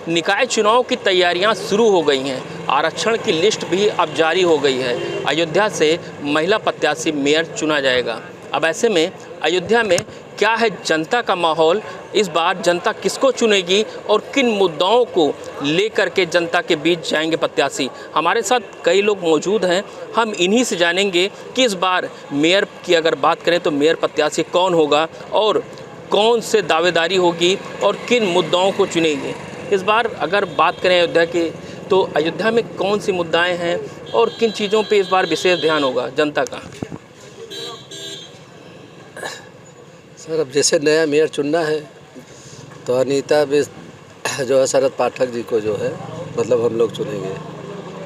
निकाय चुनाव की तैयारियां शुरू हो गई हैं। आरक्षण की लिस्ट भी अब जारी हो गई है। अयोध्या से महिला प्रत्याशी मेयर चुना जाएगा। अब ऐसे में अयोध्या में क्या है जनता का माहौल, इस बार जनता किसको चुनेगी और किन मुद्दाओं को लेकर के जनता के बीच जाएंगे प्रत्याशी। हमारे साथ कई लोग मौजूद हैं, हम इन्हीं से जानेंगे कि इस बार मेयर की अगर बात करें तो मेयर प्रत्याशी कौन होगा और कौन से दावेदारी होगी और किन मुद्दाओं को चुनेंगे। इस बार अगर बात करें अयोध्या की तो अयोध्या में कौन सी मुद्दाएं हैं और किन चीज़ों पे इस बार विशेष ध्यान होगा जनता का। सर, अब जैसे नया मेयर चुनना है तो अनीता भी जो है शरद पाठक जी को जो है मतलब हम लोग चुनेंगे।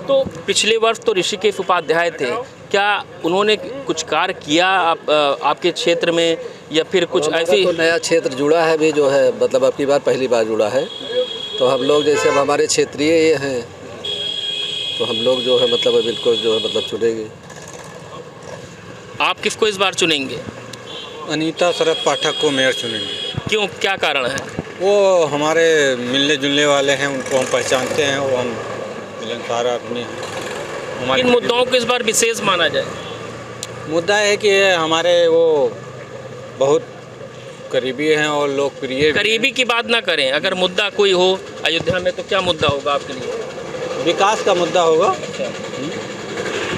तो पिछले वर्ष तो ऋषिकेश उपाध्याय थे, क्या उन्होंने कुछ कार्य किया आपके क्षेत्र में या फिर कुछ ऐसी? तो नया क्षेत्र जुड़ा है भी जो है मतलब अब की बार पहली बार जुड़ा है, तो हम लोग जैसे अब हमारे क्षेत्रीय ये हैं तो हम लोग जो है मतलब इनको जो है मतलब चुनेंगे। आप किसको इस बार चुनेंगे? अनीता शरद पाठक को मेयर चुनेंगे। क्यों, क्या कारण है? वो हमारे मिलने जुलने वाले हैं, उनको हम पहचानते हैं, वो हम मिलनसार आदमी हैं। किन मुद्दाओं को इस बार विशेष माना जाए? मुद्दा है कि हमारे वो बहुत करीबी हैं और लोकप्रिय। करीबी की बात ना करें, अगर मुद्दा कोई हो अयोध्या में तो क्या मुद्दा होगा आपके लिए? विकास का मुद्दा होगा।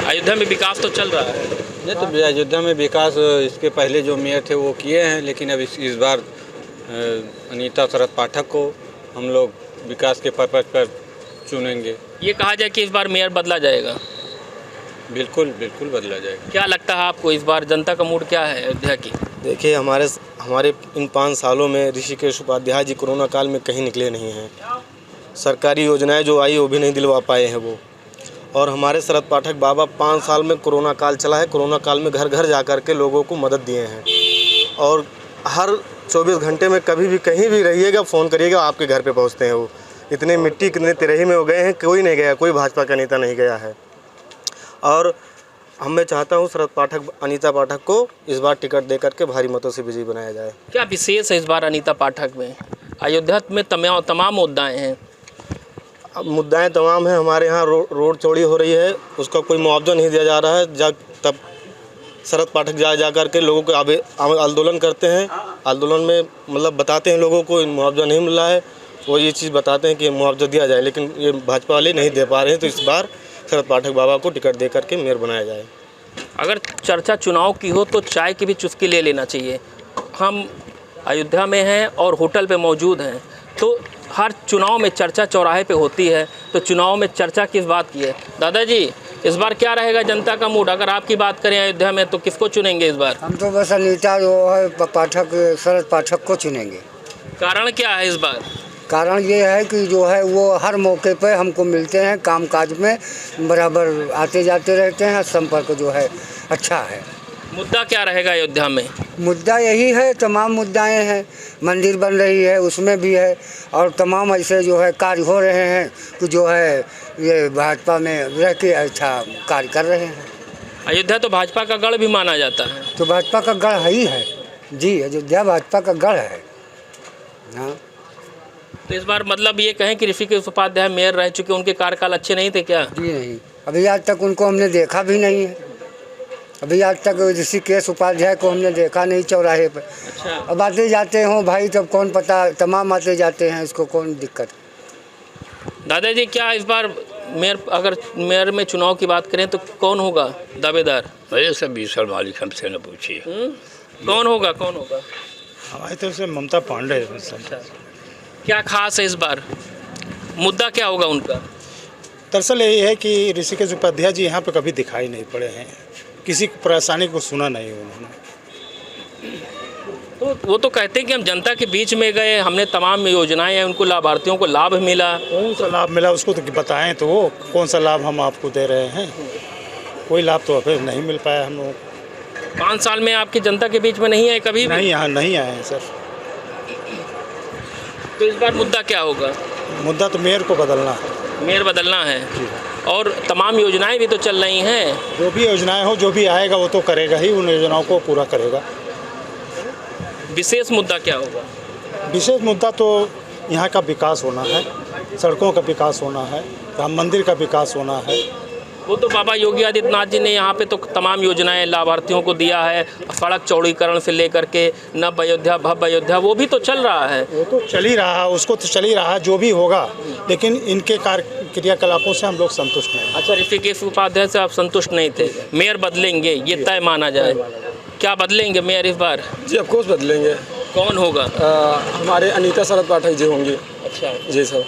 अयोध्या में विकास तो चल रहा है। नहीं तो अयोध्या में विकास इसके पहले जो मेयर थे वो किए हैं, लेकिन अब इस बार अनीता शरद पाठक को हम लोग विकास के पर्पज पर चुनेंगे। ये कहा जाए कि इस बार मेयर बदला जाएगा? बिल्कुल बिल्कुल बदला जाएगा। क्या लगता है आपको इस बार जनता का मूड क्या है अयोध्या की? देखिए, हमारे इन 5 सालों में ऋषिकेश उपाध्याय जी कोरोना काल में कहीं निकले नहीं हैं। सरकारी योजनाएं जो आई वो भी नहीं दिलवा पाए हैं वो। और हमारे शरद पाठक बाबा 5 साल में कोरोना काल चला है, कोरोना काल में घर घर जा कर के लोगों को मदद दिए हैं। और हर 24 घंटे में कभी भी कहीं भी रहिएगा, फ़ोन करिएगा, आपके घर पे पहुंचते हैं वो। इतने मिट्टी कितने तिरही में हो गए हैं, कोई नहीं गया, कोई भाजपा का नेता नहीं गया है। और मैं चाहता हूं शरद पाठक अनीता पाठक को इस बार टिकट दे करके भारी मतों से विजयी बनाया जाए। क्या विशेष है इस बार अनीता पाठक में? अयोध्या में तमाम मुद्दाएं हैं। मुद्दाएं तमाम हैं। हमारे यहाँ रोड चौड़ी हो रही है, उसका कोई मुआवजा नहीं दिया जा रहा है। तब शरद पाठक जा कर के लोगों को आंदोलन करते हैं। आंदोलन में मतलब बताते हैं लोगों को मुआवजा नहीं मिल रहा है, वो ये चीज़ बताते हैं कि मुआवजा दिया जाए, लेकिन ये भाजपा वाले नहीं दे पा रहे हैं। तो इस बार शरद पाठक बाबा को टिकट दे करके मेयर बनाया जाए। अगर चर्चा चुनाव की हो तो चाय की भी चुस्की ले लेना चाहिए। हम अयोध्या में हैं और होटल पे मौजूद हैं, तो हर चुनाव में चर्चा चौराहे पे होती है, तो चुनाव में चर्चा किस बात की है? दादाजी, इस बार क्या रहेगा जनता का मूड? अगर आपकी बात करें अयोध्या में तो किसको चुनेंगे इस बार? हम तो बस अनीता जो है पाठक शरद पाठक को चुनेंगे। कारण क्या है इस बार? कारण ये है कि जो है वो हर मौके पे हमको मिलते हैं, कामकाज में बराबर आते जाते रहते हैं, संपर्क जो है अच्छा है। मुद्दा क्या रहेगा अयोध्या में? मुद्दा यही है, तमाम मुद्दाएं हैं। मंदिर बन रही है उसमें भी है, और तमाम ऐसे जो है कार्य हो रहे हैं कि जो है ये भाजपा में रह के अच्छा कार्य कर रहे हैं। अयोध्या तो भाजपा का गढ़ भी माना जाता है। तो भाजपा का गढ़ है ही है जी, अयोध्या भाजपा का गढ़ है। हाँ, तो इस बार मतलब ये कहें कि ऋषिकेश उपाध्याय मेयर रह चुके, उनके कार्यकाल अच्छे नहीं थे क्या? जी नहीं, अभी आज तक उनको हमने देखा भी नहीं है। अभी आज तक ऋषिकेश उपाध्याय को हमने देखा नहीं चौराहे पर। अच्छा। अब आते जाते हों भाई, तब कौन पता, तमाम आते जाते हैं, इसको कौन दिक्कत। दादाजी, क्या इस बार अगर मेयर में चुनाव की बात करें तो कौन होगा दावेदार? मुझे सब 20 साल मालिक हमसे न पूछिए। कौन होगा? हमारी तरफ से ममता पांडे। अच्छा, क्या खास है इस बार? मुद्दा क्या होगा उनका? दरअसल यही है कि ऋषिकेश उपाध्याय जी यहाँ पे कभी दिखाई नहीं पड़े हैं, किसी परेशानी को सुना नहीं उन्होंने। तो वो तो कहते हैं कि हम जनता के बीच में गए, हमने तमाम योजनाएं हैं, उनको लाभार्थियों को लाभ मिला। कौन सा लाभ मिला उसको तो बताएं, तो वो कौन सा लाभ हम आपको दे रहे हैं? कोई लाभ तो फिर नहीं मिल पाया हम लोगों को। 5 साल में आपकी जनता के बीच में नहीं आए कभी? नहीं, यहाँ नहीं आए हैं सर। तो इस बार मुद्दा क्या होगा? मुद्दा तो मेयर को बदलना है। मेयर बदलना है, और तमाम योजनाएं भी तो चल रही हैं। जो भी योजनाएं हो, जो भी आएगा वो तो करेगा ही, उन योजनाओं को पूरा करेगा। विशेष मुद्दा क्या होगा? विशेष मुद्दा तो यहाँ का विकास होना है। सड़कों का विकास होना है, राम मंदिर का विकास होना है। वो तो बाबा योगी आदित्यनाथ जी ने यहाँ पे तो तमाम योजनाएं लाभार्थियों को दिया है, सड़क चौड़ीकरण से लेकर के नव अयोध्या भव्य अयोध्या, वो भी तो चल रहा है। वो तो चल ही रहा है, उसको तो चल ही रहा है जो भी होगा, लेकिन इनके क्रियाकलापों से हम लोग संतुष्ट नहीं हैं। अच्छा, ऋषिकेश उपाध्याय से आप संतुष्ट नहीं थे, मेयर बदलेंगे ये तय माना जाए, क्या बदलेंगे मेयर इस बार? जी ऑफ कोर्स बदलेंगे। कौन होगा? हमारे अनीता शरद पाठक जी होंगी। अच्छा जी सर।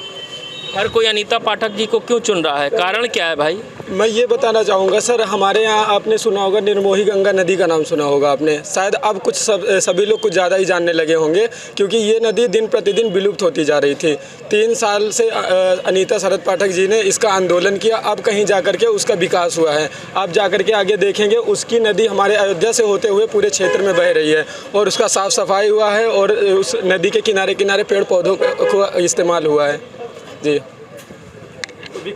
हर कोई अनीता पाठक जी को क्यों चुन रहा है, कारण क्या है भाई? मैं ये बताना चाहूँगा सर, हमारे यहाँ आपने सुना होगा निर्मोही गंगा नदी का नाम सुना होगा आपने, शायद अब कुछ सभी लोग कुछ ज़्यादा ही जानने लगे होंगे, क्योंकि ये नदी दिन प्रतिदिन विलुप्त होती जा रही थी। 3 साल से अनीता शरद पाठक जी ने इसका आंदोलन किया, अब कहीं जा कर के उसका विकास हुआ है। आप जा कर के आगे देखेंगे उसकी नदी हमारे अयोध्या से होते हुए पूरे क्षेत्र में बह रही है और उसका साफ़ सफाई हुआ है और उस नदी के किनारे किनारे पेड़ पौधों को इस्तेमाल हुआ है। जी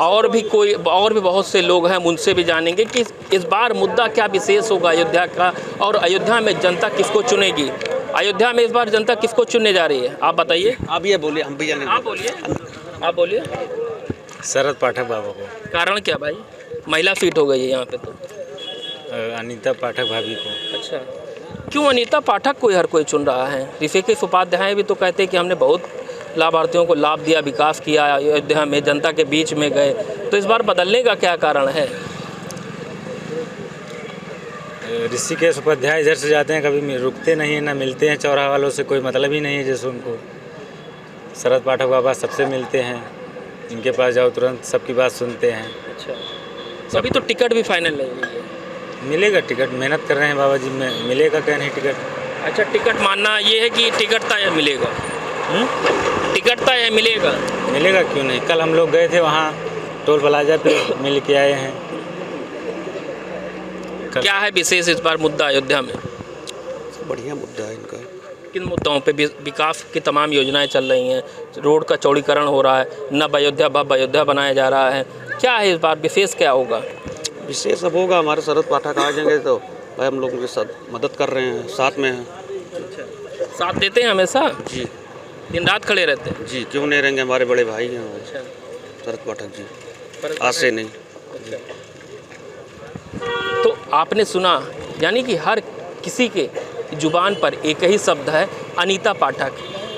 और भी बहुत से लोग हैं, उनसे भी जानेंगे कि इस बार मुद्दा क्या विशेष होगा अयोध्या का, और अयोध्या में जनता किसको चुनेगी, अयोध्या में इस बार जनता किसको चुनने जा रही है, आप बताइए। आप ये बोलिए, हम भी जाने। आप बोलिए। शरद पाठक बाबा को। कारण क्या भाई? महिला सीट हो गई है यहाँ पे तो। अनीता पाठक भाभी को। अच्छा, क्यों अनीता पाठक को हर कोई चुन रहा है? ऋषिकेश उपाध्याय भी तो कहते हैं कि हमने बहुत लाभार्थियों को लाभ दिया, विकास किया, अयोध्या में जनता के बीच में गए, तो इस बार बदलने का क्या कारण है? ऋषिकेश उपाध्याय इधर से जाते हैं, कभी रुकते नहीं हैं, ना मिलते हैं चौराहा वालों से, कोई मतलब ही नहीं है जैसे उनको। शरद पाठक बाबा सबसे मिलते हैं, इनके पास जाओ तुरंत सबकी बात सुनते हैं। अच्छा, अभी तो टिकट भी फाइनल नहीं हुई है। मिलेगा टिकट, मेहनत कर रहे हैं बाबा जी, में मिलेगा क्या नहीं टिकट। अच्छा, टिकट मानना ये है कि टिकट तय मिलेगा? टिकट तय मिलेगा? मिलेगा क्यों नहीं, कल हम लोग गए थे वहाँ टोल प्लाजा पे, मिल के आए हैं। क्या है विशेष इस बार मुद्दा अयोध्या में? बढ़िया मुद्दा है इनका। किन मुद्दाओं पे? विकास की तमाम योजनाएं चल रही हैं, रोड का चौड़ीकरण हो रहा है, नव अयोध्या भव्य अयोध्या बनाया जा रहा है, क्या है इस बार विशेष, क्या होगा? विशेष अब होगा, हमारे शरद पाठक आ जाएंगे तो भाई हम लोग उनके साथ मदद कर रहे हैं, साथ में हैं। साथ देते हैं हमेशा? जी, दिन रात खड़े रहते हैं? जी, क्यों नहीं रहेंगे, हमारे बड़े भाई हैं शरद पाठक जी, आज से नहीं। तो आपने सुना, यानी कि हर किसी के जुबान पर एक ही शब्द है, अनीता पाठक,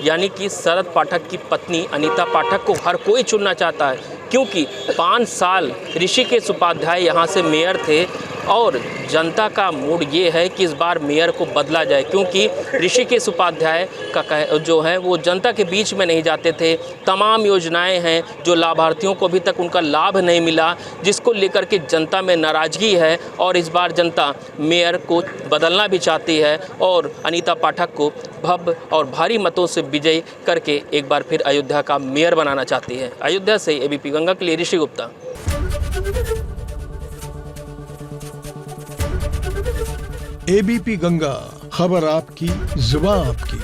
यानी कि शरद पाठक की पत्नी अनीता पाठक को हर कोई चुनना चाहता है, क्योंकि 5 साल ऋषिकेश उपाध्याय यहाँ से मेयर थे और जनता का मूड ये है कि इस बार मेयर को बदला जाए, क्योंकि ऋषिकेश उपाध्याय का जो है वो जनता के बीच में नहीं जाते थे। तमाम योजनाएं हैं जो लाभार्थियों को अभी तक उनका लाभ नहीं मिला, जिसको लेकर के जनता में नाराज़गी है, और इस बार जनता मेयर को बदलना भी चाहती है और अनीता पाठक को भव्य और भारी मतों से विजयी करके एक बार फिर अयोध्या का मेयर बनाना चाहती है। अयोध्या से एबीपी गंगा के लिए ऋषि गुप्ता। एबीपी गंगा, खबर आपकी, जुबान आपकी।